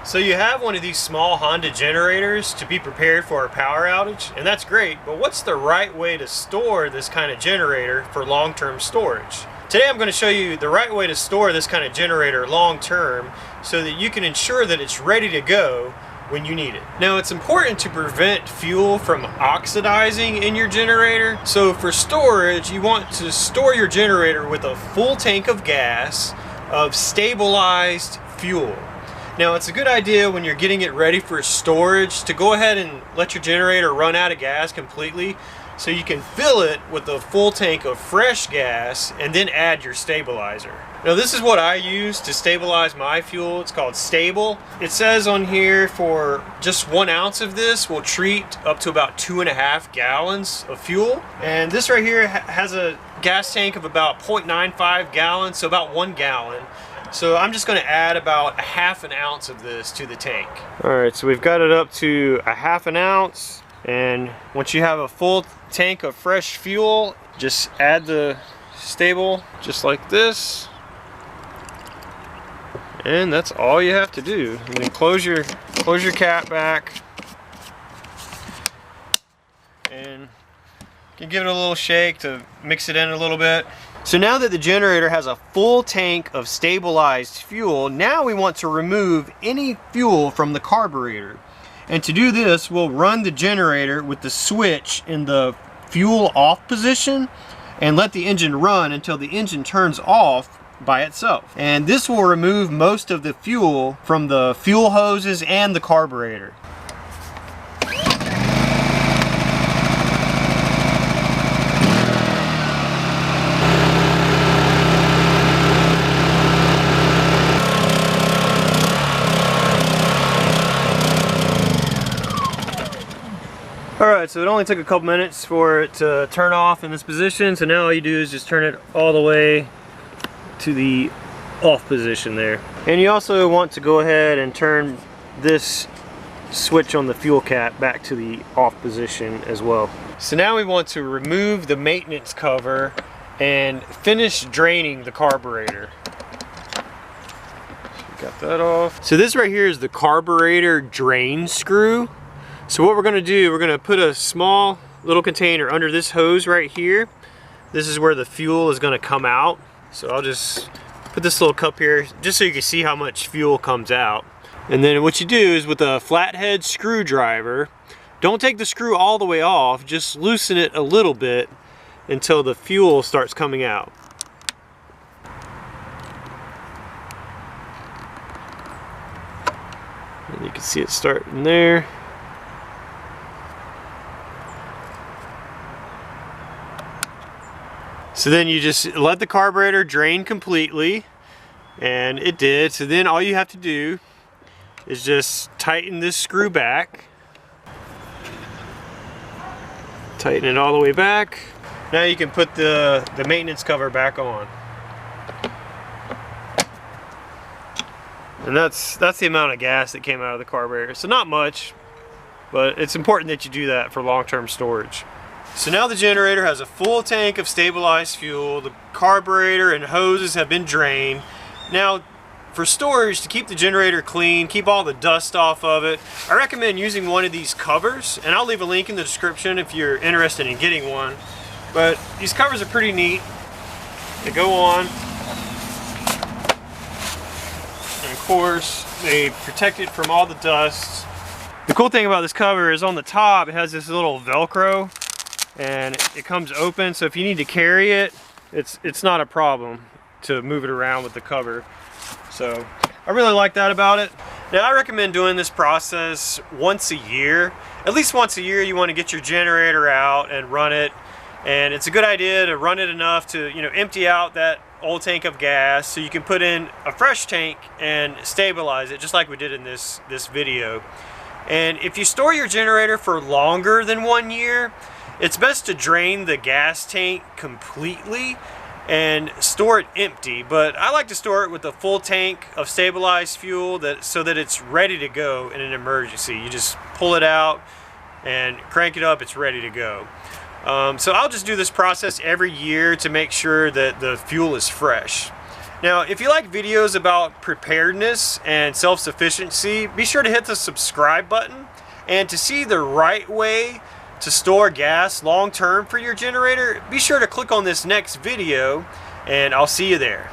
So you have one of these small Honda generators to be prepared for a power outage, and that's great, but what's the right way to store this kind of generator for long-term storage? Today I'm going to show you the right way to store this kind of generator long-term so that you can ensure that it's ready to go when you need it. Now, it's important to prevent fuel from oxidizing in your generator. So for storage, you want to store your generator with a full tank of gas of stabilized fuel. Now, it's a good idea when you're getting it ready for storage to go ahead and let your generator run out of gas completely so you can fill it with a full tank of fresh gas and then add your stabilizer. Now, this is what I use to stabilize my fuel. It's called Stable. It says on here for just 1 ounce of this will treat up to about 2.5 gallons of fuel. And this right here has a gas tank of about 0.95 gallons, so about 1 gallon. So I'm just going to add about 1/2 ounce of this to the tank. Alright, so we've got it up to 1/2 ounce, and once you have a full tank of fresh fuel, just add the Stable just like this, and that's all you have to do. And then close your cap back, and you can give it a little shake to mix it in a little bit. So now that the generator has a full tank of stabilized fuel, now we want to remove any fuel from the carburetor. And to do this, we'll run the generator with the switch in the fuel off position and let the engine run until the engine turns off by itself. And this will remove most of the fuel from the fuel hoses and the carburetor. Alright, so it only took a couple minutes for it to turn off in this position, so now all you do is just turn it all the way to the off position there. And you also want to go ahead and turn this switch on the fuel cap back to the off position as well. So now we want to remove the maintenance cover and finish draining the carburetor. So got that off. So this right here is the carburetor drain screw. So what we're going to do, we're going to put a small little container under this hose right here. This is where the fuel is going to come out. So I'll just put this little cup here just so you can see how much fuel comes out. And then what you do is with a flathead screwdriver, don't take the screw all the way off, just loosen it a little bit until the fuel starts coming out. And you can see it starting there. So then you just let the carburetor drain completely, and it did. So then all you have to do is just tighten this screw back. Tighten it all the way back. Now you can put the maintenance cover back on. And that's the amount of gas that came out of the carburetor. So not much, but it's important that you do that for long-term storage. So now the generator has a full tank of stabilized fuel, the carburetor and hoses have been drained. Now, for storage, to keep the generator clean, keep all the dust off of it, I recommend using one of these covers, and I'll leave a link in the description if you're interested in getting one. But these covers are pretty neat. They go on, and of course, they protect it from all the dust. The cool thing about this cover is on the top, it has this little Velcro, and it comes open, so if you need to carry it, it's not a problem to move it around with the cover. So I really like that about it. Now, I recommend doing this process once a year. At least once a year you want to get your generator out and run it, and it's a good idea to run it enough to, you know, empty out that old tank of gas so you can put in a fresh tank and stabilize it just like we did in this video. And if you store your generator for longer than 1 year, it's best to drain the gas tank completely and store it empty, but I like to store it with a full tank of stabilized fuel so that it's ready to go in an emergency. You just pull it out and crank it up, it's ready to go. So I'll just do this process every year to make sure that the fuel is fresh. Now, if you like videos about preparedness and self-sufficiency, be sure to hit the subscribe button. And to see the right way to store gas long-term for your generator, be sure to click on this next video, and I'll see you there.